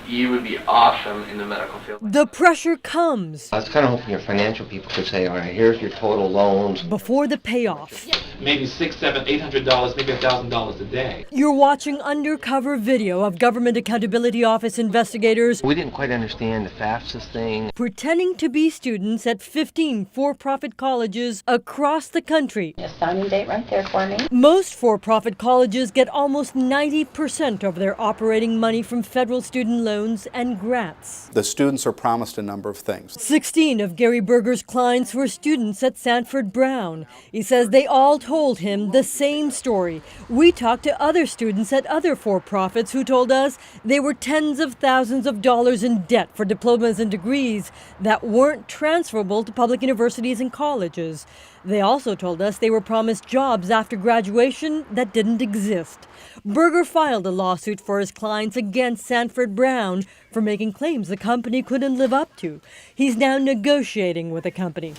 you would be awesome in the medical field. The pressure comes. I was kind of hoping your financial people could say, all right, here's your total loans. Before the payoff. Maybe $600, $700, $800, maybe $1,000 a day. You're watching undercover video of Government Accountability Office investigators. We didn't quite understand the FAFSA thing. Pretending to be students at 15 for-profit colleges across the country. A signing date right there for me. Most for-profit colleges get almost 90% of their operating money from federal student loans and grants. The students are promised a number of things. 16 of Gary Berger's clients were students at Sanford Brown. He says they all told him the same story. We talked to other students at other for-profits who told us they were tens of thousands of dollars in debt for diplomas and degrees that weren't transferable to public universities and colleges. They also told us they were promised jobs after graduation that didn't exist. Berger filed a lawsuit for his clients against Sanford Brown for making claims the company couldn't live up to. He's now negotiating with the company.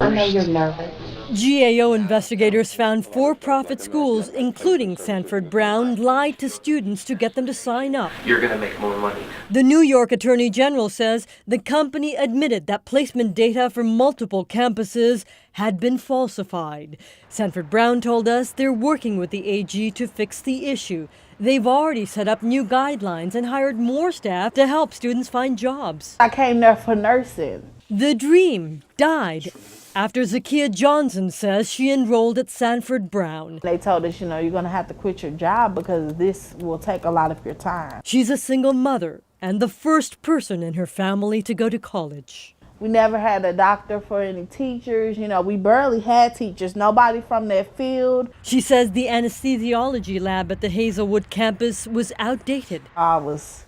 I know you're nervous. GAO investigators found for-profit schools, including Sanford Brown, lied to students to get them to sign up. You're going to make more money. The New York Attorney General says the company admitted that placement data from multiple campuses had been falsified. Sanford Brown told us they're working with the AG to fix the issue. They've already set up new guidelines and hired more staff to help students find jobs. I came there for nursing. The dream died after Zakia Johnson says she enrolled at Sanford Brown. They told us, you're going to have to quit your job because this will take a lot of your time. She's a single mother and the first person in her family to go to college. We never had a doctor for any teachers. We barely had teachers, nobody from that field. She says the anesthesiology lab at the Hazelwood campus was outdated. I was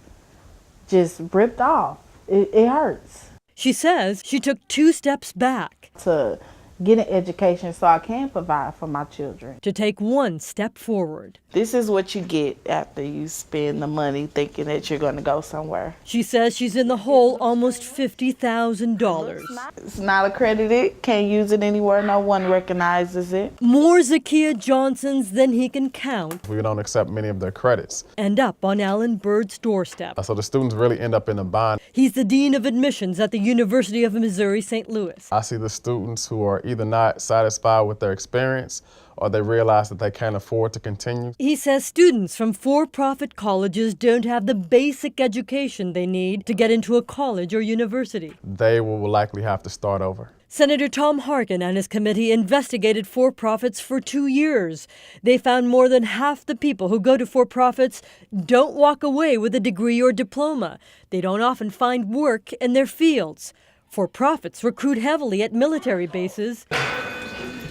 just ripped off. It hurts. She says she took 2 steps back to get an education so I can provide for my children. to take 1 step forward. This is what you get after you spend the money thinking that you're going to go somewhere. She says she's in the hole almost $50,000. It's not accredited, can't use it anywhere, no one recognizes it. More Zakia Johnsons than he can count We don't accept many of their credits. end up on Alan Bird's doorstep. So the students really end up in a bind. He's the Dean of Admissions at the University of Missouri, St. Louis. I see the students who are either not satisfied with their experience or they realize that they can't afford to continue. He says students from for-profit colleges don't have the basic education they need to get into a college or university. They will likely have to start over. Senator Tom Harkin and his committee investigated for-profits for 2 years. They found more than half the people who go to for-profits don't walk away with a degree or diploma. They don't often find work in their fields. For-profits recruit heavily at military bases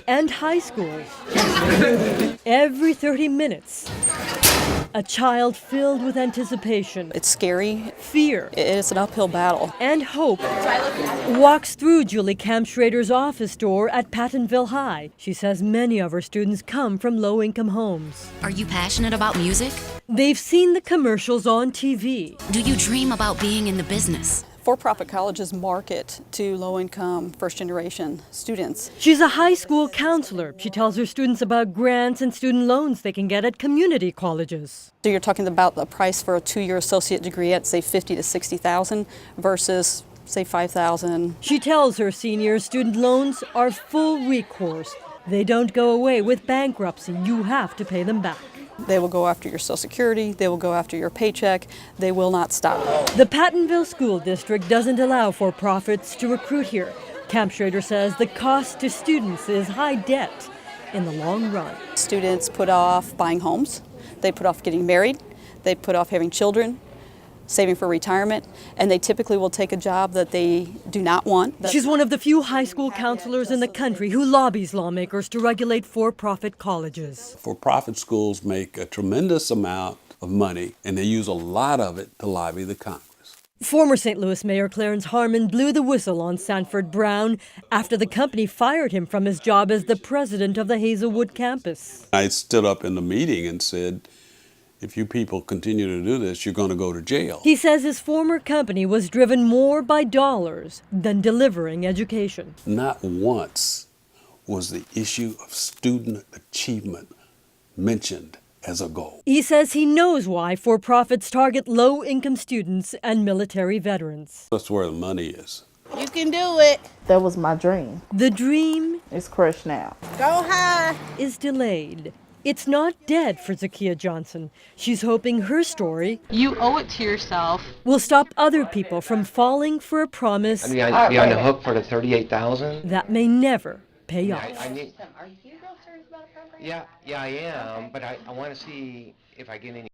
and high schools. Every 30 minutes, a child filled with anticipation, It's scary. fear, It's an uphill battle. and hope walks through Julie Kampschrader's office door at Pattonville High. She says many of her students come from low-income homes. Are you passionate about music? They've seen the commercials on TV. Do you dream about being in the business? For-profit colleges market to low-income, first-generation students. She's a high school counselor. She tells her students about grants and student loans they can get at community colleges. So you're talking about the price for a 2-year associate degree at, say, $50,000 to $60,000 versus, say, $5,000. She tells her seniors student loans are full recourse. They don't go away with bankruptcy. You have to pay them back. They will go after your Social Security. They will go after your paycheck. They will not stop. The Pattonville School District doesn't allow for-profits to recruit here. Kampschrader says the cost to students is high debt in the long run. Students put off buying homes. They put off getting married. They put off having children, saving for retirement, and they typically will take a job that they do not want. She's one of the few high school counselors in the country who lobbies lawmakers to regulate for-profit colleges. For-profit schools make a tremendous amount of money, and they use a lot of it to lobby the Congress. Former St. Louis Mayor Clarence Harmon blew the whistle on Sanford Brown after the company fired him from his job as the president of the Hazelwood campus. I stood up in the meeting and said, if you people continue to do this, you're going to go to jail. He says his former company was driven more by dollars than delivering education. Not once was the issue of student achievement mentioned as a goal. He says he knows why for-profits target low-income students and military veterans. That's where the money is. You can do it. That was my dream. The dream It's crushed now. Go high. is delayed. It's not dead for Zakia Johnson. She's hoping her story You owe it to yourself. will stop other people from falling for a promise I mean, I'd be on the hook for the 38,000. that may never pay off. I need, Are you real serious about a program? yeah, I am, but I want to see if I get any